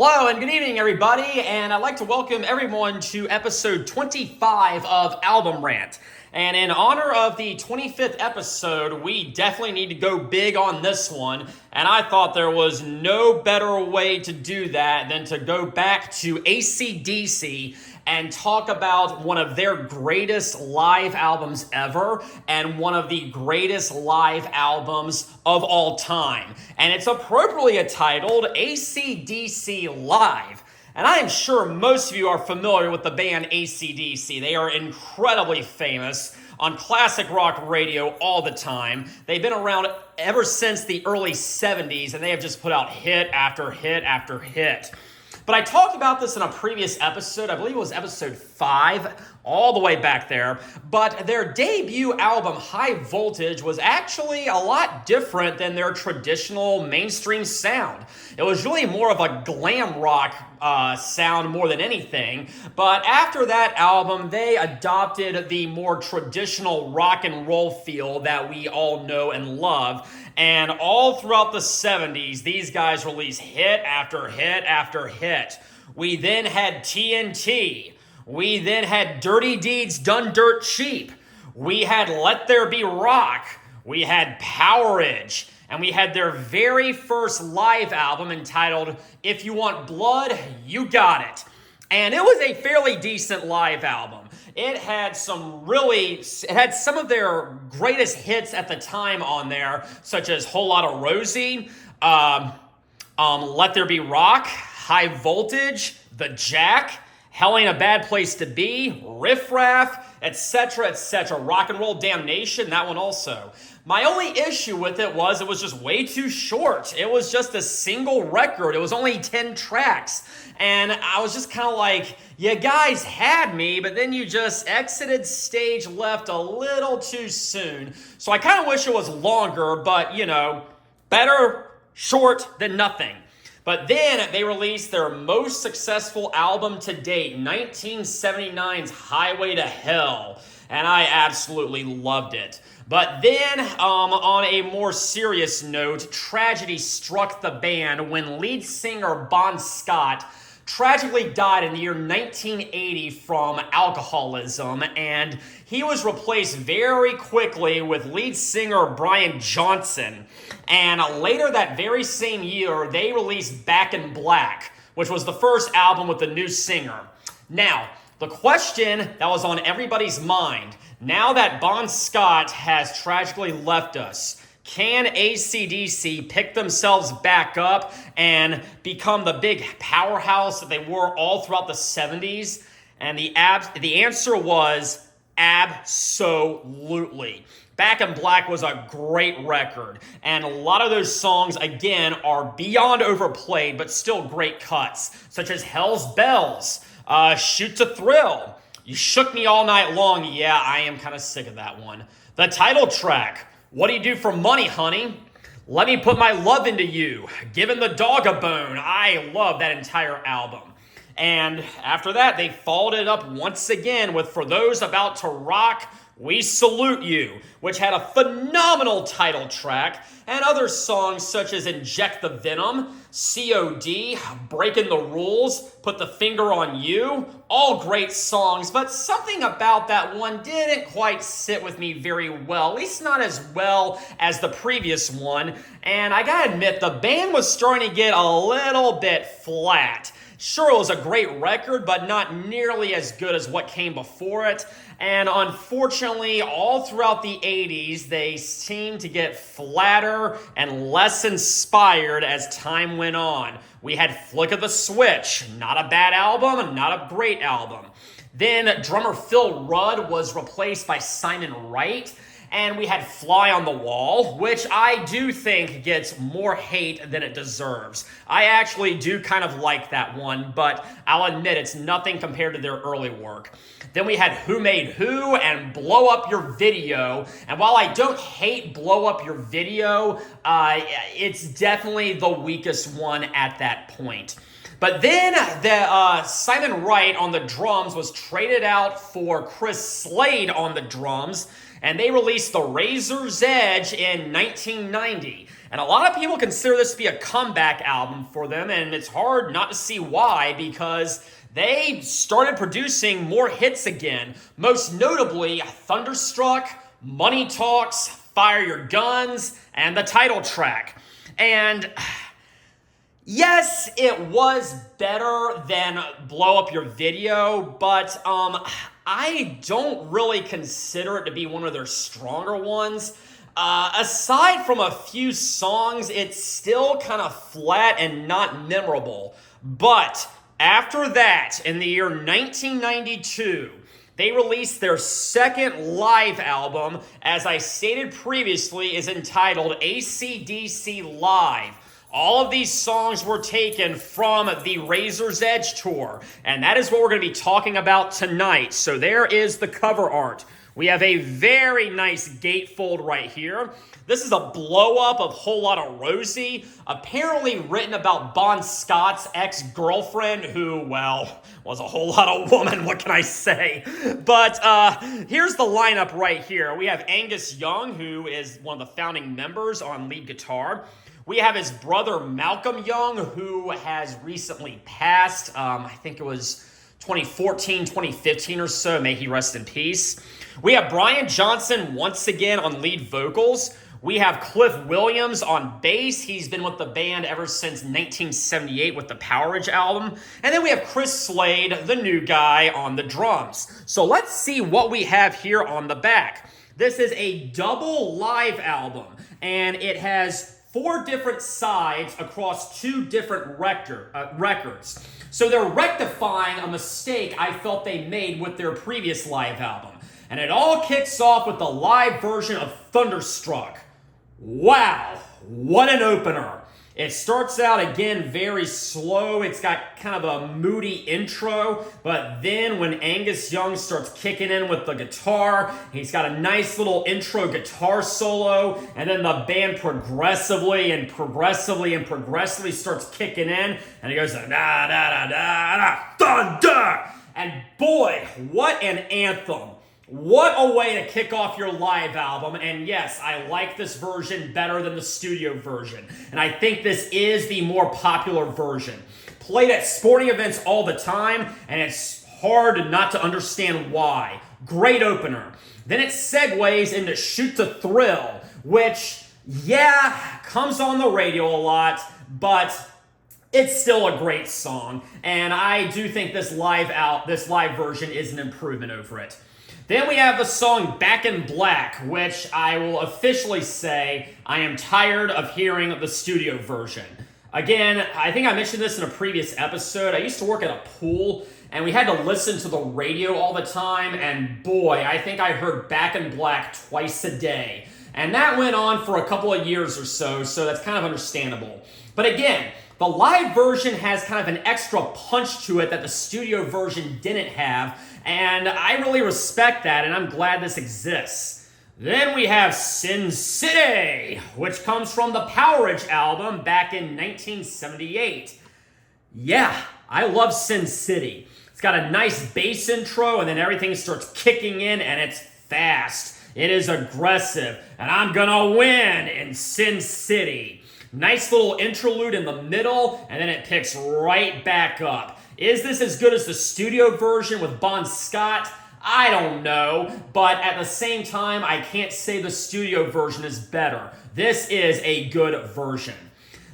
Hello and good evening, everybody, and I'd like to welcome everyone to episode 25 of Album Rant. And in honor of the 25th episode, we definitely need to go big on this one, and I thought there was no better way to do that than to go back to AC/DC and talk about one of their greatest live albums ever and one of the greatest live albums of all time. And it's appropriately titled AC/DC Live. And I am sure most of you are familiar with the band AC/DC. They are incredibly famous on classic rock radio all the time. They've been around ever since the early 70s, and they have just put out hit after hit after hit. But I talked about this in a previous episode. I believe it was episode 5, all the way back there. But their debut album, High Voltage, was actually a lot different than their traditional mainstream sound. It was really more of a glam rock sound more than anything. But after that album, they adopted the more traditional rock and roll feel that we all know and love. And all throughout the 70s, these guys released hit after hit after hit. We then had TNT. We then had Dirty Deeds Done Dirt Cheap. We had Let There Be Rock. We had Powerage. And we had their very first live album entitled If You Want Blood, You Got It. And it was a fairly decent live album. It had some of their greatest hits at the time on there, such as Whole Lotta Rosie, Let There Be Rock, High Voltage, The Jack, Hell Ain't a Bad Place to Be, Riff Raff, etc., etc. Rock and Roll Damnation, that one also. My only issue with it was just way too short. It was just a single record. It was only 10 tracks. And I was just kind of like, you guys had me, but then you just exited stage left a little too soon. So I kind of wish it was longer, but, better short than nothing. But then they released their most successful album to date, 1979's Highway to Hell. And I absolutely loved it. But then, on a more serious note, tragedy struck the band when lead singer Bon Scott tragically died in the year 1980 from alcoholism, and he was replaced very quickly with lead singer Brian Johnson. And later that very same year, they released Back in Black, which was the first album with the new singer. Now, the question that was on everybody's mind, now that Bon Scott has tragically left us, can AC/DC pick themselves back up and become the big powerhouse that they were all throughout the 70s? And the answer was absolutely. Back in Black was a great record, and a lot of those songs, again, are beyond overplayed, but still great cuts, such as Hell's Bells, Shoot to Thrill, You Shook Me All Night Long. Yeah, I am kind of sick of that one. The title track, What Do You Do for Money, Honey? Let Me Put My Love Into You, Giving the Dog a Bone. I love that entire album. And after that, they followed it up once again with For Those About to Rock, We Salute You, which had a phenomenal title track, and other songs such as Inject the Venom, COD, Breaking the Rules, Put the Finger on You, all great songs, but something about that one didn't quite sit with me very well, at least not as well as the previous one, and I gotta admit, the band was starting to get a little bit flat. Sure, it was a great record, but not nearly as good as what came before it. And unfortunately, all throughout the 80s, they seemed to get flatter and less inspired as time went on. We had Flick of the Switch, not a bad album, not a great album. Then drummer Phil Rudd was replaced by Simon Wright. And we had Fly on the Wall, which I do think gets more hate than it deserves. I actually do kind of like that one, but I'll admit it's nothing compared to their early work. Then we had Who Made Who and Blow Up Your Video. And while I don't hate Blow Up Your Video, it's definitely the weakest one at that point. But then Simon Wright on the drums was traded out for Slade on the drums. and they released The Razor's Edge in 1990. And a lot of people consider this to be a comeback album for them, and it's hard not to see why, because they started producing more hits again, most notably Thunderstruck, Money Talks, Fire Your Guns, and the title track. And yes, it was better than Blow Up Your Video, but I don't really consider it to be one of their stronger ones. Aside from a few songs, it's still kind of flat and not memorable. But after that, in the year 1992, they released their second live album, as I stated previously, is entitled AC/DC Live. All of these songs were taken from the Razor's Edge tour, and that is what we're going to be talking about tonight. So there is the cover art. We have a very nice gatefold right here. This is a blow-up of Whole Lotta Rosie, apparently written about Bon Scott's ex-girlfriend, who, well, was a whole lot of woman, what can I say? But here's the lineup right here. We have Angus Young, who is one of the founding members on lead guitar. We have his brother Malcolm Young, who has recently passed. I think it was 2014, 2015 or so. May he rest in peace. We have Brian Johnson once again on lead vocals. We have Cliff Williams on bass. He's been with the band ever since 1978 with the Powerage album. And then we have Chris Slade, the new guy, on the drums. So let's see what we have here on the back. This is a double live album, and it has 4 different sides across 2 different records. So they're rectifying a mistake I felt they made with their previous live album. And it all kicks off with the live version of Thunderstruck. Wow, what an opener. It starts out again very slow. It's got kind of a moody intro, but then when Angus Young starts kicking in with the guitar, he's got a nice little intro guitar solo, and then the band progressively starts kicking in, and he goes da da da da da thunder. And boy, what an anthem. What a way to kick off your live album, and yes, I like this version better than the studio version, and I think this is the more popular version. Played at sporting events all the time, and it's hard not to understand why. Great opener. Then it segues into Shoot to Thrill, which, yeah, comes on the radio a lot, but it's still a great song, and I do think this live version is an improvement over it. Then we have the song Back in Black, which I will officially say I am tired of hearing the studio version. Again, I think I mentioned this in a previous episode. I used to work at a pool, and we had to listen to the radio all the time, and boy, I think I heard Back in Black twice a day. And that went on for a couple of years or so that's kind of understandable. But again, the live version has kind of an extra punch to it that the studio version didn't have, and I really respect that, and I'm glad this exists. Then we have Sin City, which comes from the Powerage album back in 1978. Yeah, I love Sin City. It's got a nice bass intro, and then everything starts kicking in, and it's fast. It is aggressive, and I'm gonna win in Sin City. Nice little interlude in the middle, and then it picks right back up. Is this as good as the studio version with Bon Scott? I don't know, but at the same time, I can't say the studio version is better. This is a good version.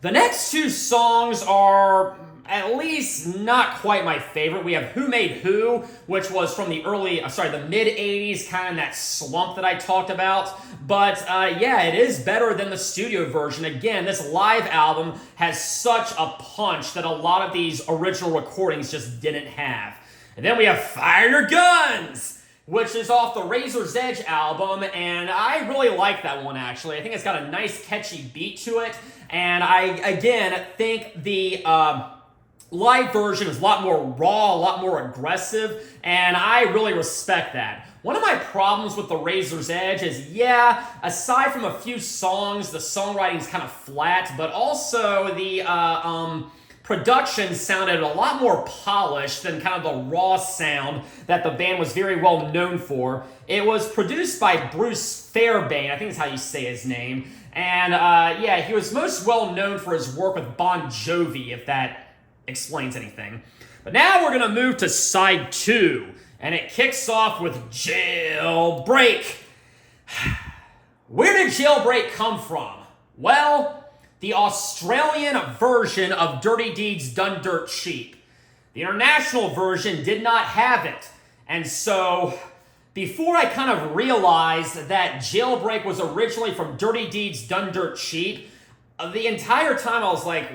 The next 2 songs are at least not quite my favorite. We have Who Made Who, which was from the mid-80s, kind of that slump that I talked about. But yeah, it is better than the studio version. Again, this live album has such a punch that a lot of these original recordings just didn't have. And then we have Fire Your Guns, which is off the Razor's Edge album, and I really like that one, actually. I think it's got a nice, catchy beat to it, and I, again, think the live version is a lot more raw, a lot more aggressive, and I really respect that. One of my problems with the Razor's Edge is, yeah, aside from a few songs, the songwriting is kind of flat, but also the production sounded a lot more polished than kind of the raw sound that the band was very well known for. It was produced by Bruce Fairbairn, I think is how you say his name. And yeah, he was most well known for his work with Bon Jovi, if that explains anything. But now we're going to move to side 2, and it kicks off with Jailbreak. Where did Jailbreak come from? Well, the Australian version of Dirty Deeds Done Dirt Cheap. The international version did not have it. And so, before I kind of realized that Jailbreak was originally from Dirty Deeds Done Dirt Cheap, the entire time I was like,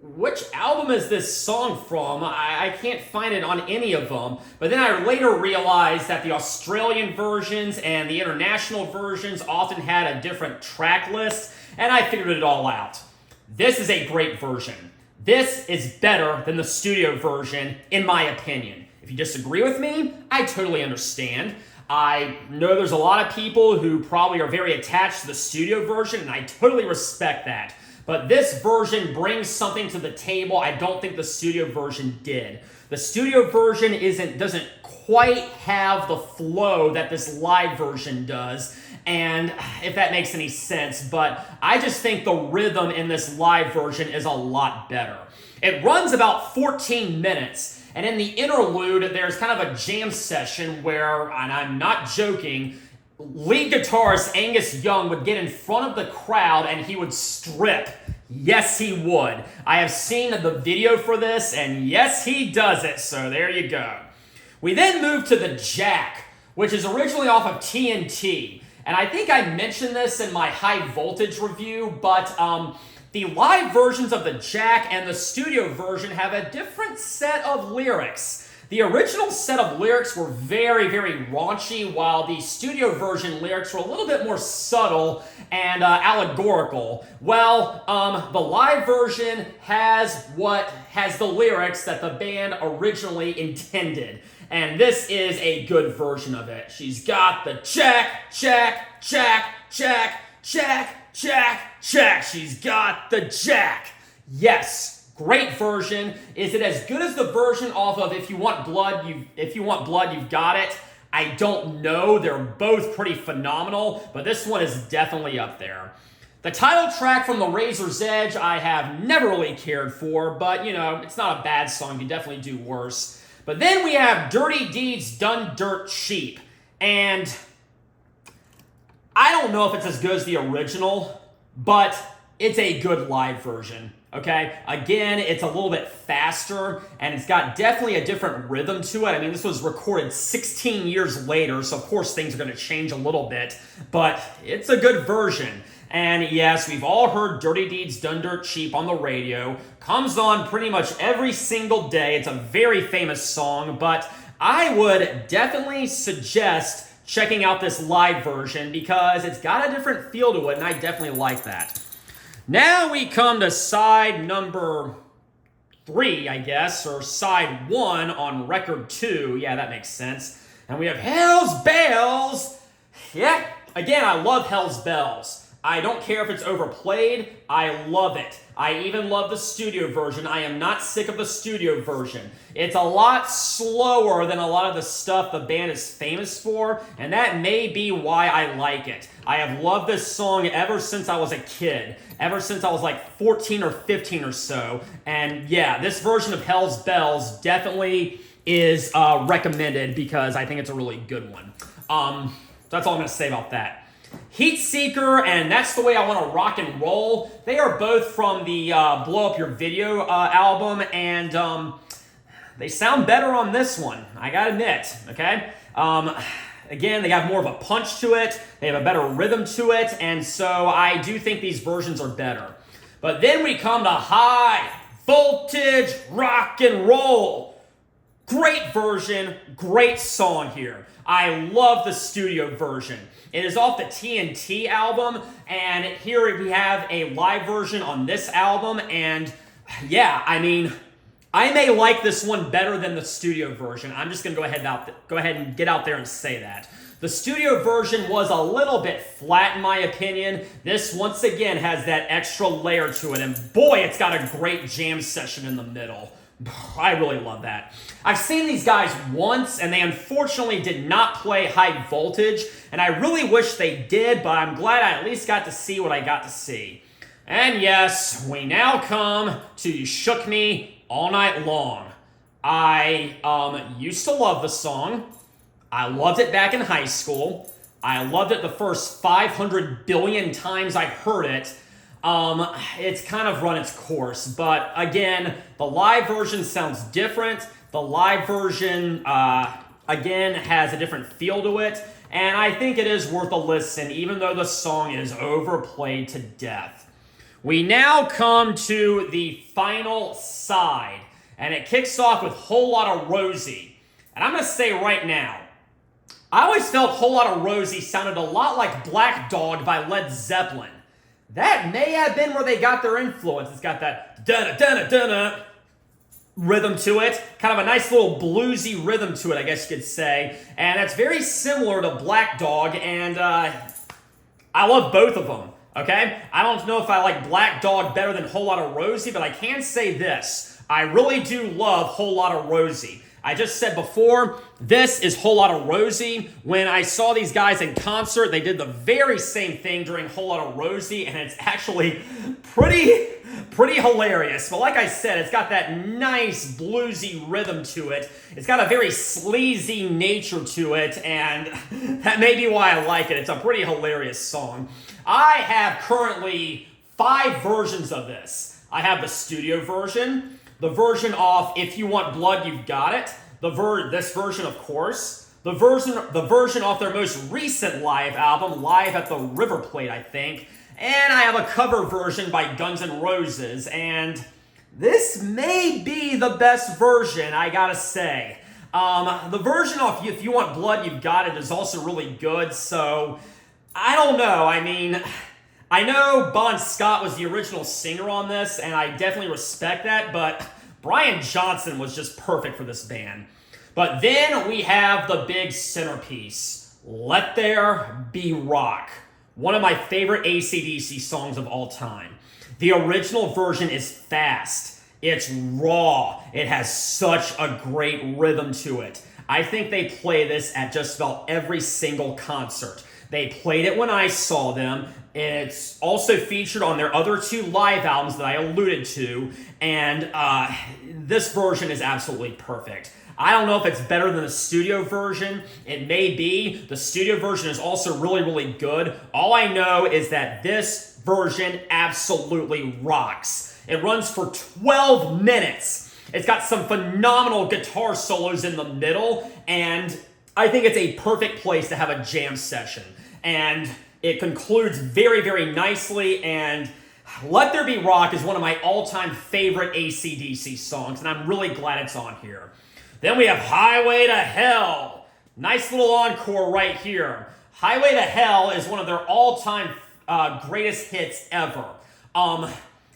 which album is this song from? I can't find it on any of them. But then I later realized that the Australian versions and the international versions often had a different track list, and I figured it all out. This is a great version. This is better than the studio version, in my opinion. If you disagree with me, I totally understand. I know there's a lot of people who probably are very attached to the studio version, and I totally respect that. But this version brings something to the table I don't think the studio version did. The studio version doesn't quite have the flow that this live version does, and if that makes any sense, but I just think the rhythm in this live version is a lot better. It runs about 14 minutes, and in the interlude, there's kind of a jam session where, and I'm not joking, lead guitarist Angus Young would get in front of the crowd and he would strip. Yes, he would. I have seen the video for this, and yes, he does it, so there you go. We then move to the Jack, which is originally off of TNT, and I think I mentioned this in my high voltage review, but the live versions of the Jack and the studio version have a different set of lyrics. The original set of lyrics were very, very raunchy, while the studio version lyrics were a little bit more subtle and allegorical. Well, the live version has the lyrics that the band originally intended. And this is a good version of it. She's got the jack, jack, jack, jack, jack, jack, jack. She's got the jack. Yes. Great version. Is it as good as the version off of If You Want Blood, You've Got It? I don't know. They're both pretty phenomenal, but this one is definitely up there. The title track from The Razor's Edge I have never really cared for, but you know, it's not a bad song. You can definitely do worse. But then we have Dirty Deeds Done Dirt Cheap, and I don't know if it's as good as the original, but it's a good live version. Okay, again, it's a little bit faster, and it's got definitely a different rhythm to it. I mean, this was recorded 16 years later, so of course things are going to change a little bit, but it's a good version. And yes, we've all heard Dirty Deeds Done Dirt Cheap on the radio. Comes on pretty much every single day. It's a very famous song, but I would definitely suggest checking out this live version because it's got a different feel to it, and I definitely like that. Now we come to side number 3, I guess, or side 1 on record 2. Yeah, that makes sense. And we have Hell's Bells. Yeah, again, I love Hell's Bells. I don't care if it's overplayed. I love it. I even love the studio version. I am not sick of the studio version. It's a lot slower than a lot of the stuff the band is famous for, and that may be why I like it. I have loved this song ever since I was a kid, ever since I was like 14 or 15 or so, and yeah, this version of Hell's Bells definitely is recommended because I think it's a really good one. That's all I'm going to say about that. Heat Seeker and That's the Way I Want to Rock and Roll, they are both from the Blow Up Your Video album, and they sound better on this one, I gotta admit, okay? Again, they have more of a punch to it, they have a better rhythm to it, and so I do think these versions are better. But then we come to High Voltage Rock and Roll. Great version, great song here. I love the studio version. It is off the TNT album, and here we have a live version on this album, and yeah, I mean, I may like this one better than the studio version. I'm just going to go ahead and get out there and say that. The studio version was a little bit flat in my opinion. This once again has that extra layer to it, and boy, it's got a great jam session in the middle. I really love that. I've seen these guys once, and they unfortunately did not play High Voltage, and I really wish they did, but I'm glad I at least got to see what I got to see. And yes, we now come to You Shook Me All Night Long. I used to love the song. I loved it back in high school. I loved it the first 500 billion times I heard it. It's kind of run its course, but again, the live version sounds different. The live version, again, has a different feel to it, and I think it is worth a listen, even though the song is overplayed to death. We now come to the final side, and it kicks off with Whole Lotta Rosie. And I'm going to say right now, I always felt Whole Lotta Rosie sounded a lot like Black Dog by Led Zeppelin. That may have been where they got their influence. It's got that da-da-da-da-da rhythm to it. Kind of a nice little bluesy rhythm to it, I guess you could say. And that's very similar to Black Dog, and I love both of them, okay? I don't know if I like Black Dog better than Whole Lotta Rosie, but I can say this. I really do love Whole Lotta Rosie. I just said before, this is Whole Lotta Rosie. When I saw these guys in concert, they did the very same thing during Whole Lotta Rosie, and it's actually pretty hilarious. But like I said, it's got that nice bluesy rhythm to it. It's got a very sleazy nature to it, and that may be why I like it. It's a pretty hilarious song. I have currently 5 versions of this. I have the studio version, the version off If You Want Blood, You've Got It, this version, of course, the version off their most recent live album, Live at the River Plate, I think, and I have a cover version by Guns N' Roses, and this may be the best version, I gotta say. The version off If You Want Blood, You've Got It is also really good, so I don't know. I mean, I know Bon Scott was the original singer on this, and I definitely respect that, but Brian Johnson was just perfect for this band. But then we have the big centerpiece, Let There Be Rock, one of my favorite AC/DC songs of all time. The original version is fast, it's raw, it has such a great rhythm to it. I think they play this at just about every single concert. They played it when I saw them. It's also featured on their other 2 live albums that I alluded to, and this version is absolutely perfect. I don't know if it's better than the studio version. It may be. The studio version is also really, really good. All I know is that this version absolutely rocks. It runs for 12 minutes. It's got some phenomenal guitar solos in the middle, and I think it's a perfect place to have a jam session. And it concludes very, very nicely, and Let There Be Rock is one of my all-time favorite AC/DC songs, and I'm really glad it's on here. Then we have Highway to Hell. Nice little encore right here. Highway to Hell is one of their all-time greatest hits ever.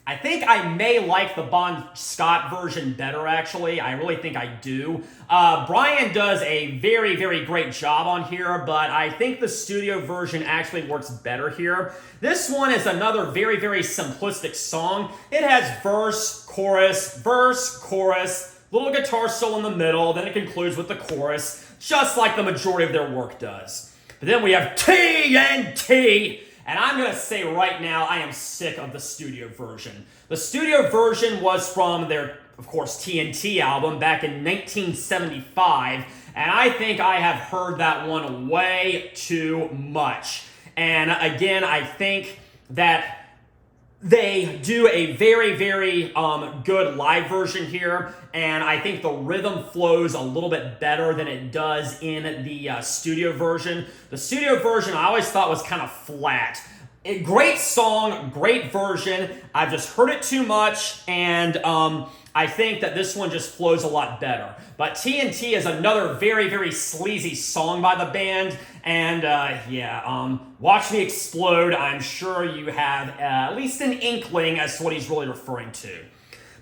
I think I may like the Bon Scott version better, actually. I really think I do. Brian does a very, very great job on here, but I think the studio version actually works better here. This one is another very, very simplistic song. It has verse, chorus, little guitar solo in the middle, then it concludes with the chorus, just like the majority of their work does. But then we have TNT. And I'm going to say right now, I am sick of the studio version. The studio version was from their, of course, TNT album back in 1975, and I think I have heard that one way too much. And again, I think that they do a very, very good live version here, and I think the rhythm flows a little bit better than it does in the studio version. The studio version I always thought was kind of flat. Great song, great version. I've just heard it too much, and I think that this one just flows a lot better. But TNT is another very, very sleazy song by the band, and Watch Me Explode, I'm sure you have at least an inkling as to what he's really referring to.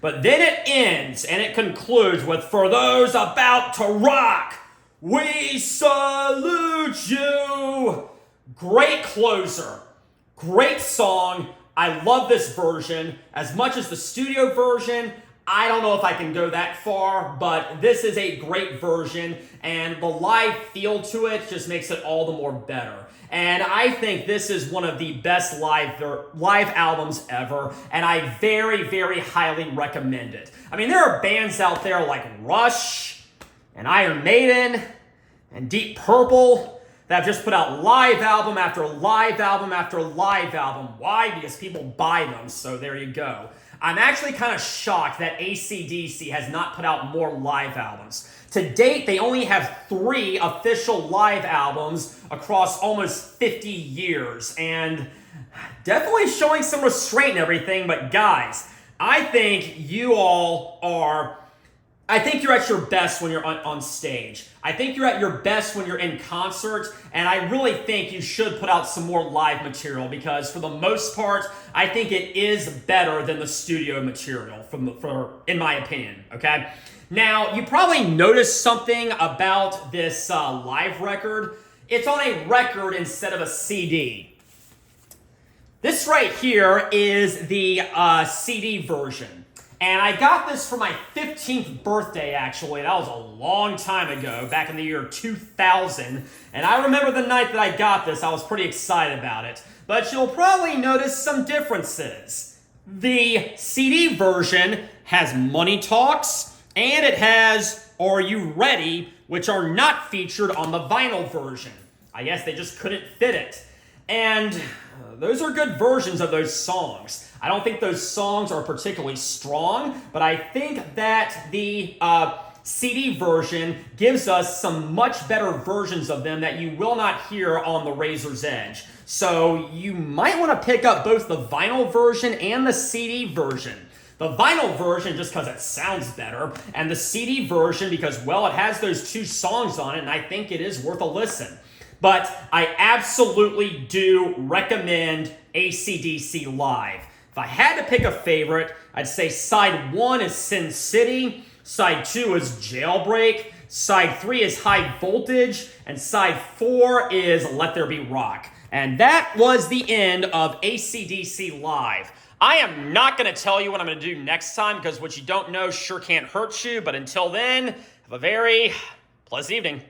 But then it ends, and it concludes with For Those About to Rock. We salute you. Great closer. Great song. I love this version. As much as the studio version, I don't know if I can go that far, but this is a great version, and the live feel to it just makes it all the more better. And I think this is one of the best live albums ever, and I very, very highly recommend it. I mean, there are bands out there like Rush and Iron Maiden and Deep Purple that have just put out live album after live album after live album. Why? Because people buy them, so there you go. I'm actually kind of shocked that AC/DC has not put out more live albums. To date, they only have 3 official live albums across almost 50 years, and definitely showing some restraint and everything, but guys, I think you're at your best when you're on stage. I think you're at your best when you're in concert, and I really think you should put out some more live material because for the most part, I think it is better than the studio material in my opinion, okay? Now, you probably noticed something about this live record. It's on a record instead of a CD. This right here is the CD version. And I got this for my 15th birthday, actually. That was a long time ago, back in the year 2000. And I remember the night that I got this, I was pretty excited about it. But you'll probably notice some differences. The CD version has Money Talks, and it has Are You Ready, which are not featured on the vinyl version. I guess they just couldn't fit it. And those are good versions of those songs. I don't think those songs are particularly strong, but I think that the CD version gives us some much better versions of them that you will not hear on the Razor's Edge. So you might want to pick up both the vinyl version and the CD version. The vinyl version just because it sounds better, and the CD version because, well, it has those 2 songs on it, and I think it is worth a listen. But I absolutely do recommend AC/DC Live. If I had to pick a favorite, I'd say side 1 is Sin City, side 2 is Jailbreak, side 3 is High Voltage, and side 4 is Let There Be Rock. And that was the end of AC/DC Live. I am not going to tell you what I'm going to do next time because what you don't know sure can't hurt you. But until then, have a very pleasant evening.